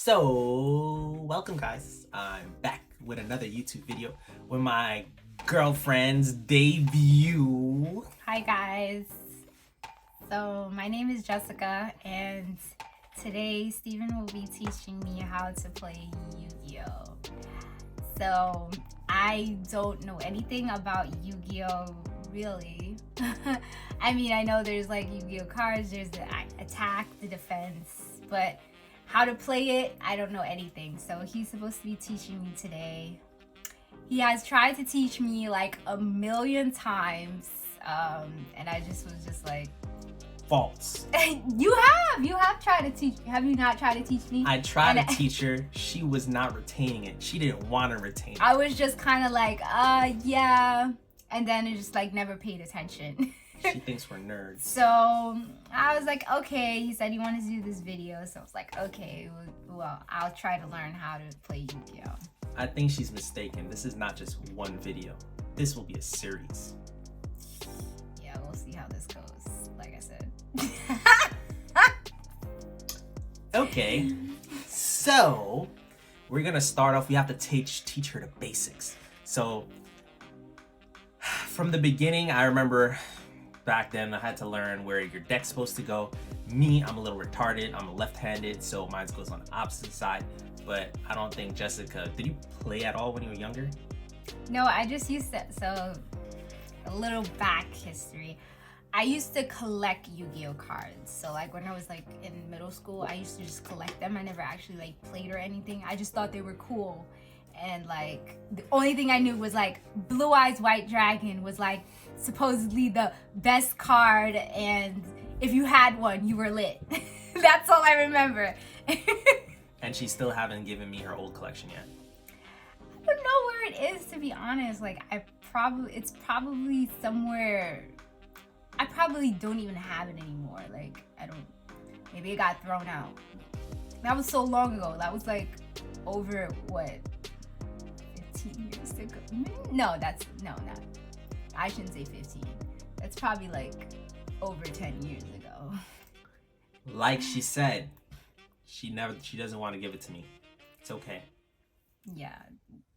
So, welcome guys. I'm back with another YouTube video with my girlfriend's debut. Hi guys. So my name is Jessica and today Steven will be teaching me how to play Yu-Gi-Oh! So I don't know anything about Yu-Gi-Oh! Really. I mean, I know there's like Yu-Gi-Oh! Cards, there's the attack, the defense, but how to play it, I don't know anything. So he's supposed to be teaching me today. He has tried to teach me like a million times, and I just was just like, false. You have tried to teach. Have you not tried to teach me? I tried to teach her. She was not retaining it. She didn't want to retain it. I was just kind of like, yeah, and then it just like never paid attention. She thinks we're nerds. So I was like, okay. He said he wanted to do this video, so I was like, okay, well, I'll try to learn how to play Yu-Gi-Oh! I think she's mistaken. This is not just one video. This will be a series. Yeah, we'll see how this goes. Like I said. Okay, so we're gonna start off. We have to teach her the basics. So from the beginning, I remember back then I had to learn where your deck's supposed to go. Me, I'm a little retarded. I'm left-handed, so mine goes on the opposite side. But I don't think Jessica, did you play at all when you were younger? No, I just used to. So a little back history. I used to collect Yu-Gi-Oh! Cards. So like when I was like in middle school, I used to just collect them. I never actually like played or anything. I just thought they were cool. And like the only thing I knew was like Blue Eyes White Dragon was like supposedly the best card, and if you had one, you were lit. That's all I remember. And she still haven't given me her old collection yet. I don't know where it is, to be honest. Like it's probably somewhere. I probably don't even have it anymore. Like maybe it got thrown out. That was so long ago. That was like over what, 15 years ago? No, not. I shouldn't say 15. That's probably like over 10 years ago. Like she said, she doesn't want to give it to me. It's okay. Yeah,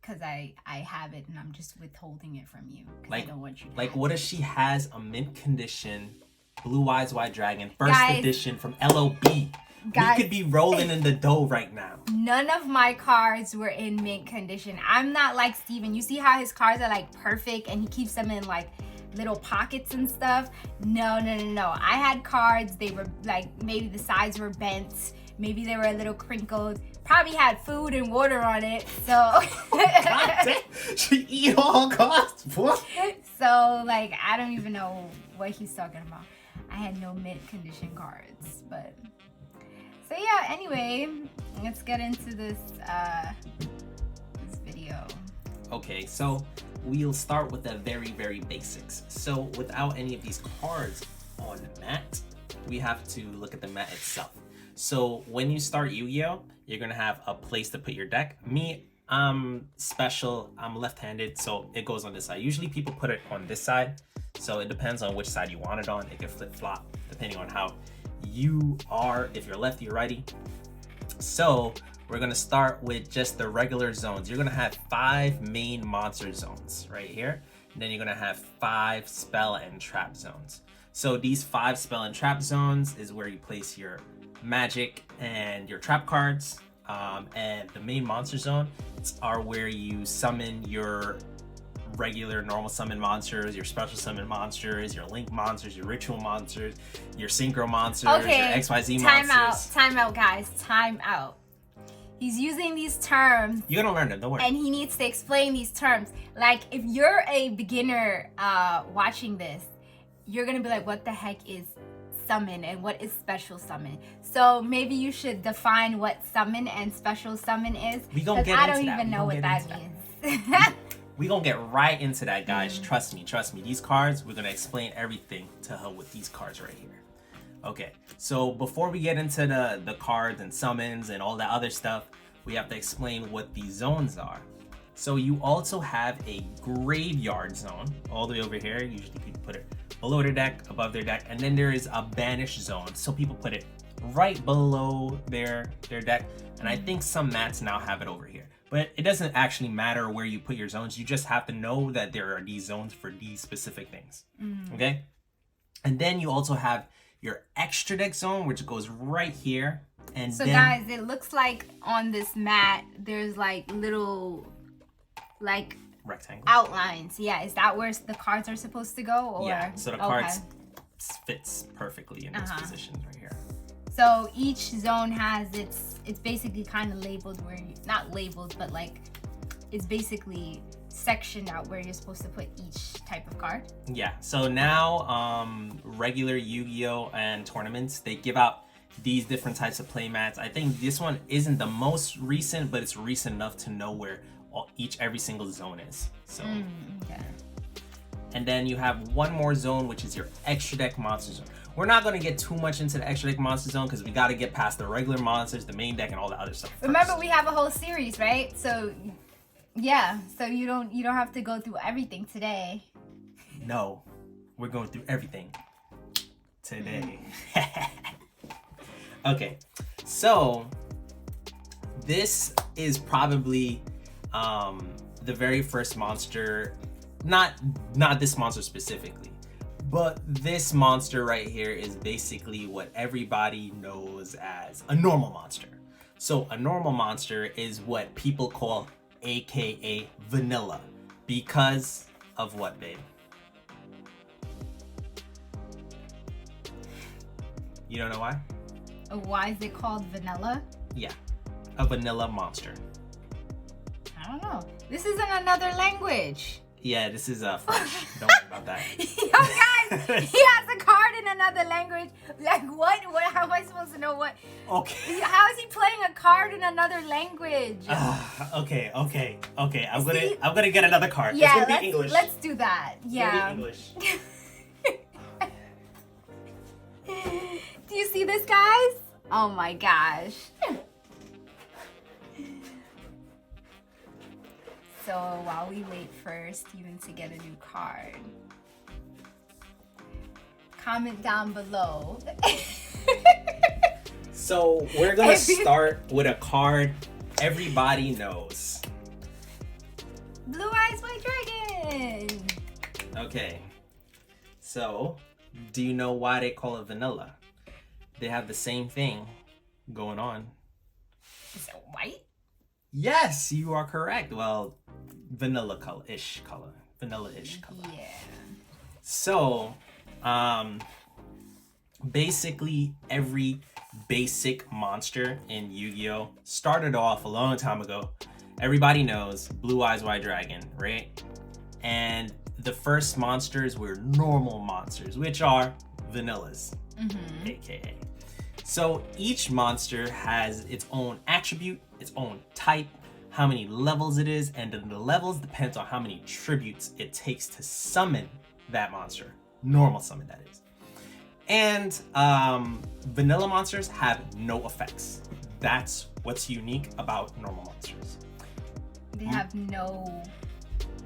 because I have it and I'm just withholding it from you because like, I don't want you to like, have what it. if she has a mint condition Blue Eyes White Dragon first Guys, edition from LOB? Guys, we could be rolling in the dough right now. None of my cards were in mint condition. I'm not like Steven. You see how his cards are like perfect and he keeps them in like little pockets and stuff? No. I had cards, they were like, maybe the sides were bent, maybe they were a little crinkled, probably had food and water on it, so She eat all cards. What? So like I don't even know what he's talking about. I had no mint condition cards, but so yeah, anyway, let's get into this video. Okay, so we'll start with the very basics. So without any of these cards on the mat, we have to look at the mat itself. So when you start Yu-Gi-Oh, you're gonna have a place to put your deck. Me, I'm special, I'm left-handed, so it goes on this side. Usually people put it on this side, so it depends on which side you want it on. It can flip-flop depending on how you are, if you're lefty or righty. So we're gonna start with just the regular zones. You're gonna have 5 main monster zones right here, and then you're gonna have 5 spell and trap zones. So these 5 spell and trap zones is where you place your magic and your trap cards, and the main monster zone are where you summon your regular normal summon monsters, your special summon monsters, your link monsters, your ritual monsters, your synchro monsters, okay, your XYZ monsters. Time out guys, time out. He's using these terms. You're gonna learn them, don't worry. And he needs to explain these terms. Like if you're a beginner watching this, you're gonna be like, what the heck is summon and what is special summon? So maybe you should define what summon and special summon is. Because I don't even know what that means. We're gonna get right into that, guys. Trust me. These cards, we're gonna explain everything to her with these cards right here. Okay, so before we get into the cards and summons and all that other stuff, we have to explain what these zones are. So you also have a graveyard zone all the way over here. Usually people put it below their deck, above their deck, and then there is a banish zone. So people put it right below their deck, and I think some mats now have it over here. But it doesn't actually matter where you put your zones. You just have to know that there are these zones for these specific things. Okay? And then you also have your extra deck zone, which goes right here. And so then, guys, it looks like on this mat there's like little like rectangle outlines. Yeah, is that where the cards are supposed to go? Or yeah, so the cards fits perfectly in those positions right here. So each zone has it's basically kind of labeled where not labeled, but like it's basically sectioned out where you're supposed to put each type of card. Yeah, so now regular Yu-Gi-Oh and tournaments, they give out these different types of play mats. I think this one isn't the most recent, but it's recent enough to know where every single zone is. So Okay. And then you have one more zone, which is your extra deck monster zone. We're not going to get too much into the extra deck monster zone because we got to get past the regular monsters, the main deck, and all the other stuff Remember, first. we have a whole series, right? So yeah, so you don't have to go through everything today. No, we're going through everything today. Okay, so this is probably the very first monster, not this monster specifically, but this monster right here is basically what everybody knows as a normal monster. So a normal monster is what people call AKA vanilla. Because of what, babe? You don't know why? Why is it called vanilla? Yeah, a vanilla monster. I don't know. This isn't another language. Yeah, this is French. Don't worry about that. Yo, guys, he has a card in another language. Like what? How am I supposed to know what? Okay. How is he playing a card in another language? Okay. I'm gonna get another card. Yeah, it's gonna be English. Let's do that. Yeah. English. Do you see this, guys? Oh my gosh. So while we wait for Steven to get a new card, comment down below. So we're gonna start with a card everybody knows. Blue Eyes White Dragon. Okay. So, do you know why they call it vanilla? They have the same thing going on. Is it white? Yes, you are correct. Well, vanilla-ish color. Vanilla-ish color. Yeah. So, basically every basic monster in Yu-Gi-Oh started off a long time ago. Everybody knows Blue Eyes White Dragon, right? And the first monsters were normal monsters, which are vanillas, aka. So each monster has its own attribute, its own type, how many levels it is, and then the levels depends on how many tributes it takes to summon that monster. Normal summon, that is. And vanilla monsters have no effects. That's what's unique about normal monsters. They have no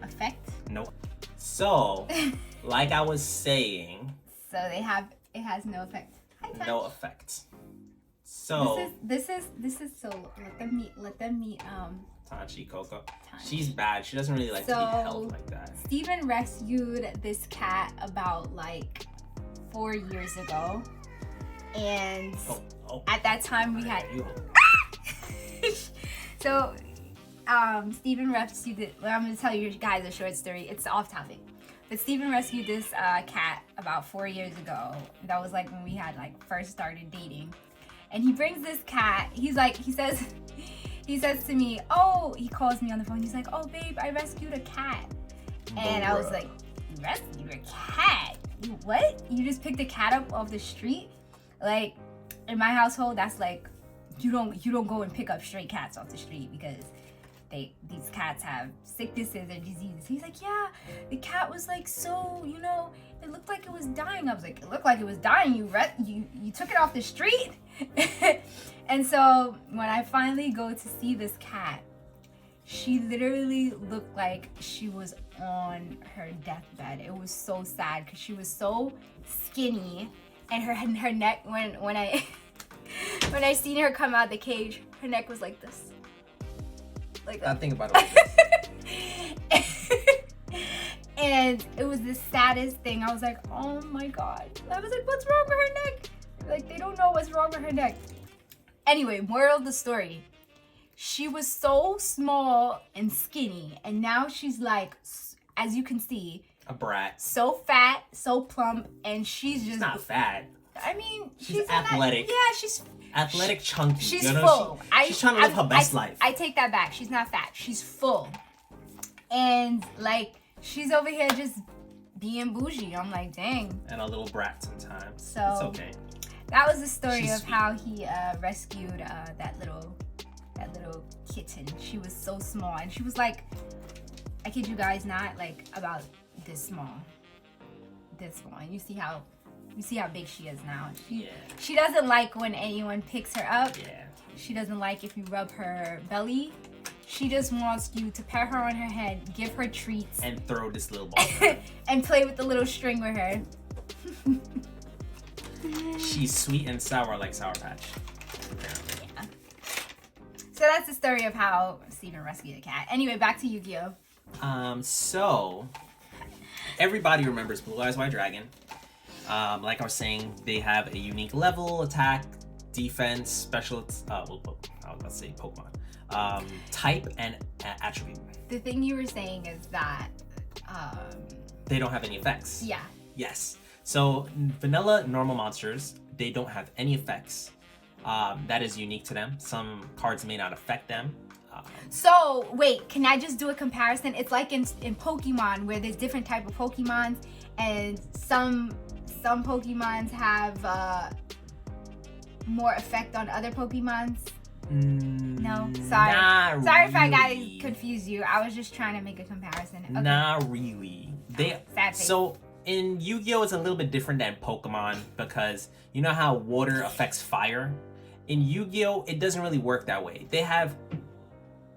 effect. No. So, like I was saying. So it has no effect. No effect. So this is so let them meet Tachi Coco. Tachi. She's bad. She doesn't really like to be held like that. Steven rescued this cat about like 4 years ago, and at that time we had so Steven rescued it. Well, I'm gonna tell you guys a short story. It's off topic. But Steven rescued this cat about 4 years ago. That was like when we had like first started dating. And he brings this cat. He says to me, oh, he calls me on the phone. He's like, oh, babe, I rescued a cat. And I was like, you rescued a cat? What? You just picked a cat up off the street? Like, in my household, that's like, you don't go and pick up stray cats off the street because these cats have sicknesses and diseases. He's like, yeah, the cat was like so, it looked like it was dying. I was like, it looked like it was dying. You took it off the street? And so when I finally go to see this cat, she literally looked like she was on her deathbed. It was so sad because she was so skinny, and her neck when I when I seen her come out the cage, her neck was like this. Like I that. think about it. And it was the saddest thing. I was like, oh my god. I was like, what's wrong with her neck? Like, they don't know what's wrong with her neck. Anyway, moral of the story. She was so small and skinny, and now she's like, as you can see, a brat. So fat, so plump, and she's just not fat. I mean, she's athletic. She's athletic, chunky. She's full. She's trying to live her best life. I take that back. She's not fat. She's full, and like she's over here just being bougie. I'm like, dang. And a little brat sometimes. So it's okay. That was the story She's of sweet. how he rescued that little kitten. She was so small, and she was like, I kid you guys not, like about this small. And you see how big she is now. She doesn't like when anyone picks her up. Yeah. She doesn't like if you rub her belly. She just wants you to pet her on her head, give her treats, and throw this little ball and play with the little string with her. She's sweet and sour like Sour Patch. Yeah. So that's the story of how Steven rescued a cat. Anyway, back to Yu-Gi-Oh. So everybody remembers Blue Eyes White Dragon. Like I was saying, they have a unique level, attack, defense, special. I was about to say Pokemon. Type and attribute. The thing you were saying is that they don't have any effects. Yeah. Yes. So vanilla normal monsters, they don't have any effects. That is unique to them. Some cards may not affect them. So wait, can I just do a comparison? It's like in Pokemon where there's different type of Pokemons, and some Pokemons have more effect on other Pokemons. No, sorry. Sorry if I got confused you. I was just trying to make a comparison. Okay. Not really. So in Yu-Gi-Oh! It's a little bit different than Pokemon because you know how water affects fire? In Yu-Gi-Oh! It doesn't really work that way. They have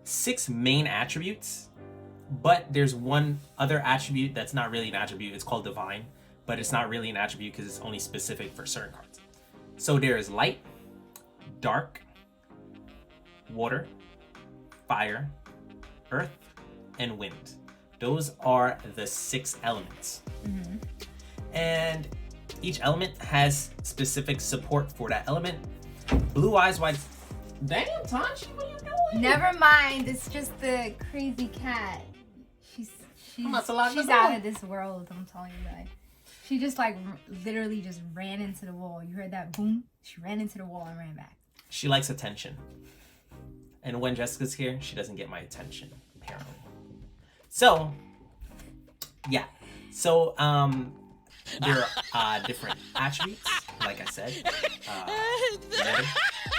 6 main attributes, but there's one other attribute that's not really an attribute. It's called Divine, but it's not really an attribute because it's only specific for certain cards. So there's light, dark, water, fire, earth, and wind. Those are the 6 elements. Mm-hmm. And each element has specific support for that element. Blue Eyes White... Damn, Tanchi, what are you doing? Never mind. It's just the crazy cat. She's out of this world, I'm telling you guys. She just like literally just ran into the wall. You heard that boom? She ran into the wall and ran back. She likes attention. And when Jessica's here, she doesn't get my attention, apparently. So, yeah. So, there are different attributes, like I said. Water,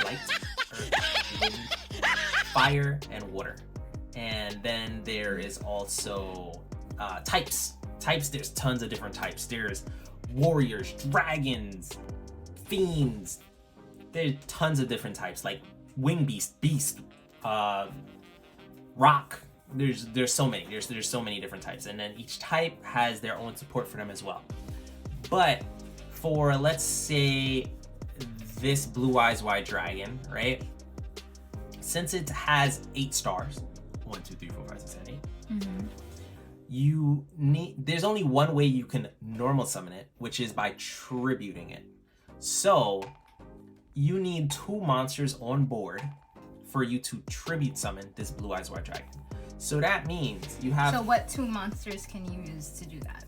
light, earth, wind, fire, and water. And then there is also types. There's tons of different types. There's warriors, dragons, fiends. There's tons of different types, like wing beast, rock. There's so many. There's so many different types, and then each type has their own support for them as well. But for, let's say, this Blue Eyes White Dragon, right? Since it has 8 stars, 1, 2, 3, 4, 5, 6, 7, 8. Mm-hmm. There's only one way you can normal summon it, which is by tributing it. So you need 2 monsters on board for you to tribute summon this Blue Eyes White Dragon. So that means you have... So what 2 monsters can you use to do that?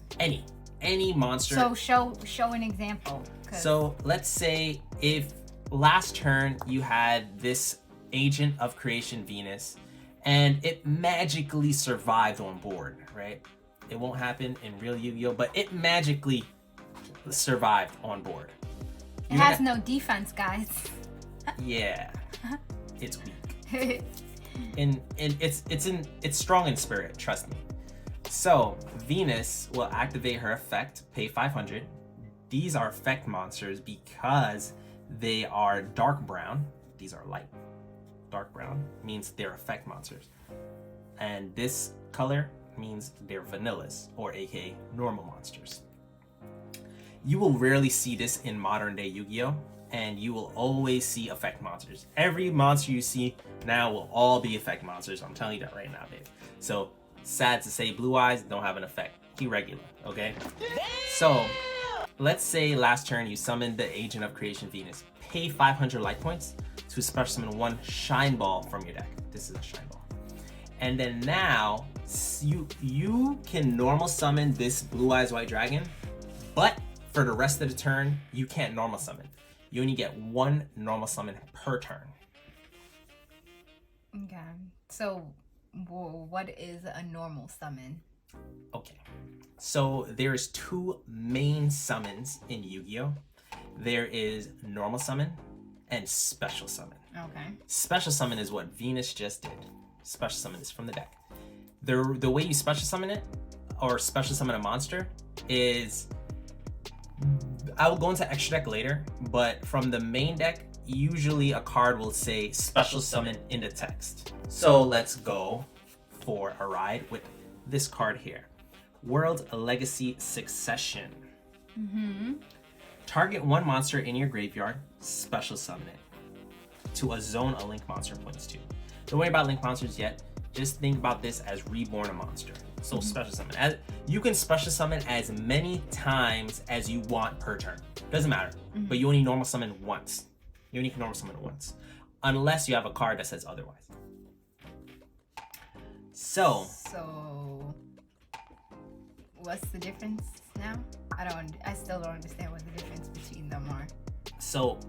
Any monster. So show an example. So let's say if last turn you had this Agent of Creation Venus and it magically survived on board, right? It won't happen in real Yu-Gi-Oh, but it magically survived on board. It has no defense, guys. Yeah, it's weak. And it's strong in spirit, trust me. So Venus will activate her effect, pay 500. These are effect monsters because they are dark brown. These are light. Dark brown means they're effect monsters. And this color means they're vanillas, or aka normal monsters. You will rarely see this in modern day Yu-Gi-Oh! and you will always see effect monsters. Every monster you see now will all be effect monsters. I'm telling you that right now, babe. So sad to say, Blue Eyes don't have an effect. He regular, okay? So let's say last turn you summon the Agent of Creation Venus. Pay 500 life points to special summon one Shine Ball from your deck. This is a Shine Ball. And then now you can normal summon this Blue Eyes White Dragon, but for the rest of the turn, you can't normal summon. You only get one normal summon per turn. Okay. So what is a normal summon? Okay. So there's two main summons in Yu-Gi-Oh! There is normal summon and special summon. Okay. Special summon is what Venus just did. Special summon is from the deck. The way you special summon it, or special summon a monster, is... I will go into extra deck later, but from the main deck, usually a card will say special summon in the text. So let's go for a ride with this card here. World Legacy Succession. Target one monster in your graveyard, special summon it to a zone a link monster points to. Don't worry about link monsters yet. Just think about this as reborn a monster. So special summon. You can special summon as many times as you want per turn. Doesn't matter. But you only normal summon once. You only can normal summon once. Unless you have a card that says otherwise. So what's the difference now? I still don't understand what the difference between them are. So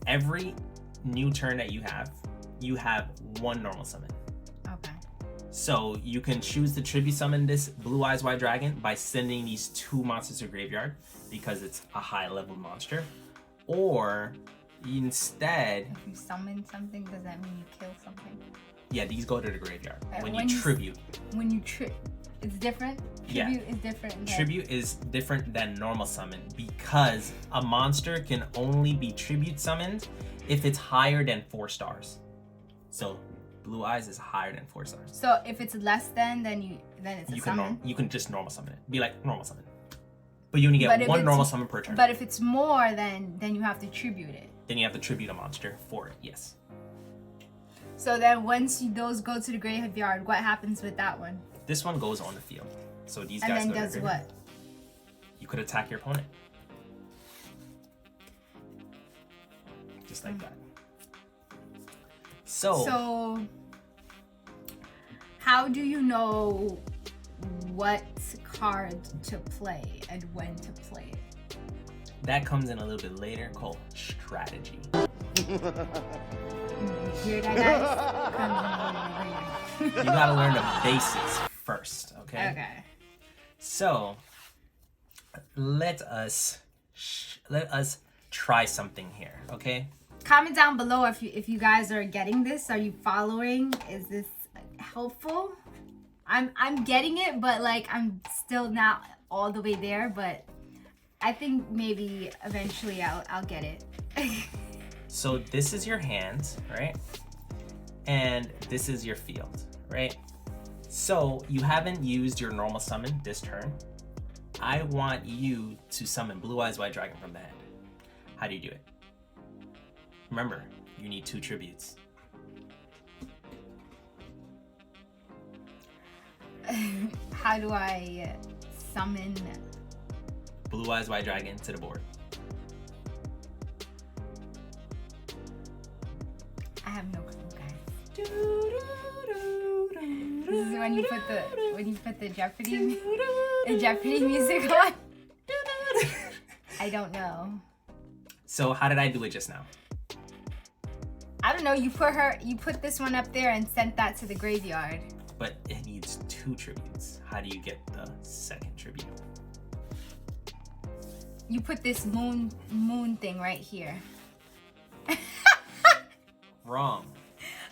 every new turn that you have one normal summon. Okay. So you can choose to tribute summon this Blue Eyes White Dragon by sending these two monsters to graveyard because it's a high level monster. Or instead... If you summon something, does that mean you kill something? Yeah, these go to the graveyard. When you it's different? Tribute is different. Tribute is different than normal summon because a monster can only be tribute summoned if it's higher than 4 stars. So Blue Eyes is higher than 4 stars. So if it's less than it's a summon? You can just normal summon it. Be like normal summon. But you only get one normal summon per turn. But if it's more, then you have to tribute it. Then you have to tribute a monster for it, yes. So then once those go to the graveyard, what happens with that one? This one goes on the field. So these guys and go then to the does graveyard. what? You could attack your opponent. Just like that. So how do you know what card to play and when to play it? That comes in a little bit later, called strategy. You hear that, guys? Comes in a little bit later. You gotta learn the basics first, okay? Okay. So let us try something here, okay? Comment down below if you guys are getting this. Are you following? Is this helpful? I'm getting it, but like I'm still not all the way there, but I think maybe eventually I'll get it. So this is your hand, right? And this is your field, right? So you haven't used your normal summon this turn. I want you to summon Blue Eyes White Dragon from the hand. How do you do it? Remember, you need 2 tributes. How do I summon Blue Eyes White Dragon to the board? I have no clue, guys. This is when you put the Jeopardy music on. I don't know. So how did I do it just now? I don't know. You put this one up there and sent that to the graveyard. But it needs 2 tributes. How do you get the second tribute? You put this moon thing right here. Wrong.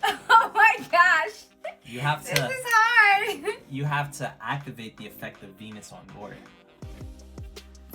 Oh my gosh. You have to. This is hard. You have to activate the effect of Venus on board.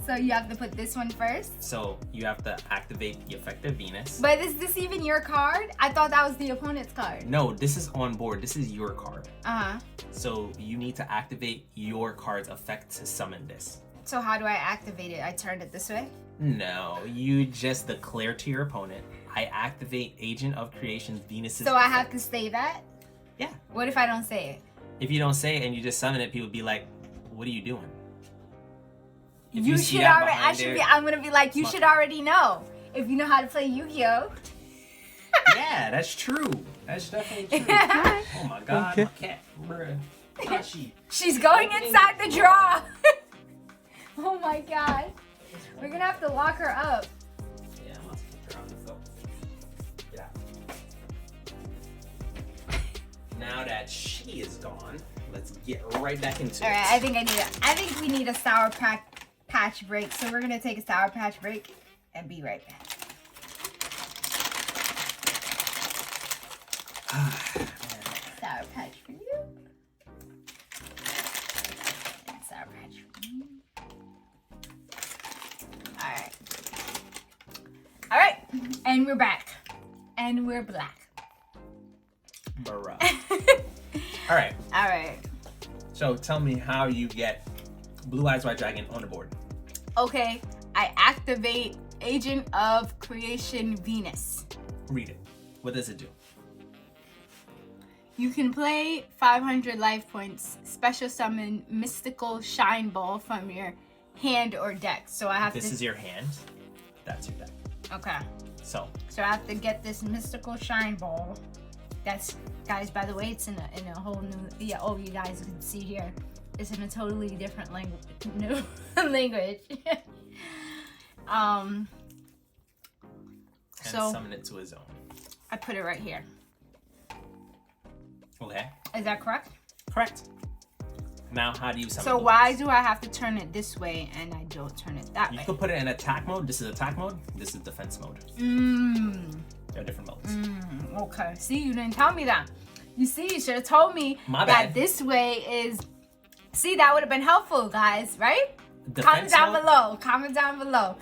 So you have to put this one first? So you have to activate the effect of Venus. But is this even your card? I thought that was the opponent's card. No, this is on board. This is your card. Uh-huh. So you need to activate your card's effect to summon this. So how do I activate it? I turn it this way? No, you just declare to your opponent, I activate Agent of Creation's Venus's... So I have to say that? Yeah. What if I don't say it? If you don't say it and you just summon it, people would be like, what are you doing? If You see should that already, behind there- I'm gonna be like, you should already know. If you know how to play Yu-Gi-Oh! Yeah, that's true. That's definitely true. Oh my god, my cat. Bruh. Tashi. She's going inside the drawer. Oh my god. We're gonna have to lock her up. Yeah, I'm about to put her on the phone. Get out. Now that she is gone, let's get right back into All it. right, I think we need a Sour Patch break. So we're gonna take a Sour Patch break and be right back. Sour Patch for you. And Sour Patch for me. Alright. Alright. And we're back. And we're black. Bruh. Alright. Alright. So tell me how you get Blue Eyes White Dragon on the board. Okay. I activate Agent of Creation Venus. Read it. What does it do? You can play 500 life points, special summon Mystical Shine Ball from your hand or deck. So I have This is your hand. That's your deck. Okay. So I have to get this Mystical Shine Ball. That's, guys, by the way, it's in a whole new, yeah, oh, you guys can see here. It's in a totally different language. New language. and So summon it to his own. I put it right here. Okay. Is that correct? Correct. Now, how do you summon? So Blue why Eyes? do I have to turn it this way and I don't turn it that You way? could put it in attack mode. This is attack mode. This is defense mode. There are different modes. Okay. See, you didn't tell me that. You see, you should have told me My that bad. this way is. See, that would have been helpful, guys, right? Comment Defense down mode? below. Comment down below.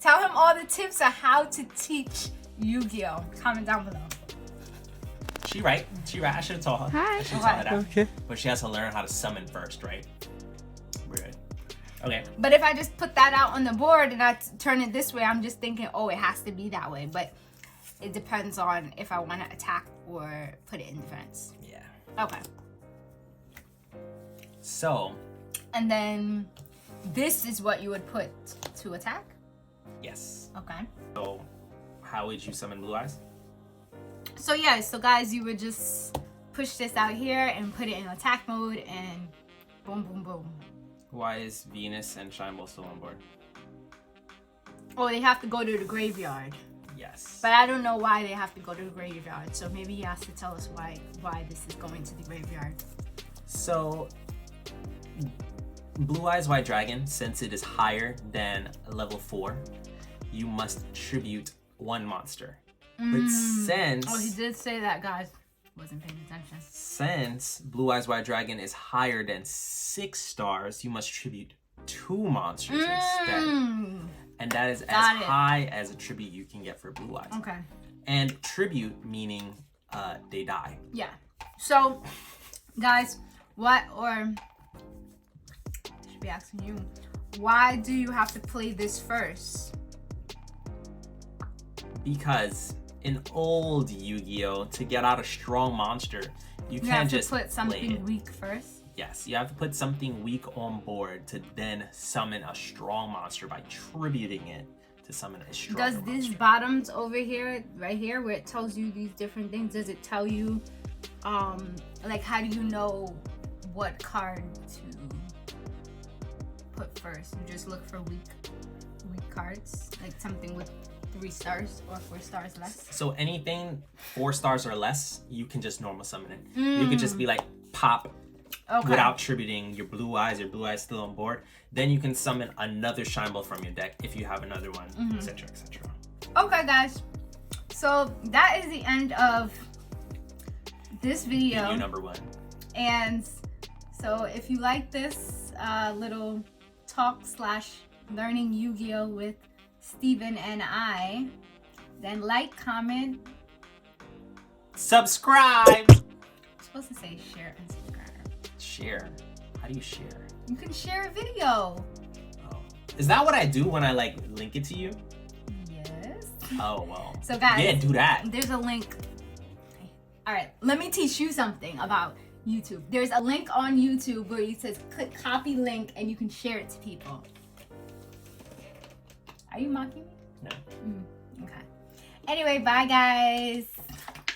Tell him all the tips on how to teach Yu-Gi-Oh. Comment down below. She right. She right. I should have told her. Hi. I should have told her that. Okay. But she has to learn how to summon first, right? We're good. Okay. But if I just put that out on the board and I turn it this way, I'm just thinking, oh, it has to be that way. But it depends on if I want to attack or put it in defense. Yeah. Okay. So, And then this is what you would put to attack? yes. Okay. So, how would you summon Blue Eyes? So yeah, so guys, you would just push this out here and put it in attack mode and boom, boom, boom. Why is Venus and Shine Ball still on board? Oh, they have to go to the graveyard. Yes. But I don't know why they have to go to the graveyard. So maybe he has to tell us why this is going to the graveyard. So, Blue Eyes White Dragon, since it is higher than level 4, you must tribute one monster. But since... Oh, he did say that, guys. Wasn't paying attention. Since Blue Eyes White Dragon is higher than 6 stars, you must tribute 2 monsters instead. And that is as high as a tribute you can get for Blue Eyes. Okay. And tribute meaning they die. Yeah. So, guys, I should be asking you, why do you have to play this first? Because in old Yu-Gi-Oh, to get out a strong monster, you can't just put something play it. weak first. Yes, you have to put something weak on board to then summon a strong monster by tributing it to summon a strong Does monster. these bottoms over here, right here, where it tells you these different things, does it tell you, like, how do you know what card to put first? You just look for weak cards, like something with 3 stars or 4 stars less. So anything 4 stars or less, you can just normal summon it. You could just be like pop without tributing your Blue Eyes still on board. Then you can summon another Shine Ball from your deck if you have another one, etc., etc. Okay, guys. So that is the end of this video. Video number 1. And so if you like this little talk / learning Yu-Gi-Oh with Steven and I, then like, comment, subscribe. I'm supposed to say share and subscribe. Share. How do you share? You can share a video. Oh. Is that what I do when I like link it to you? Yes. Oh well. So guys, yeah, do that. There's a link. All right, let me teach you something about YouTube. There's a link on YouTube where it says click copy link and you can share it to people. Are you mocking me? No. Okay. Anyway, bye guys.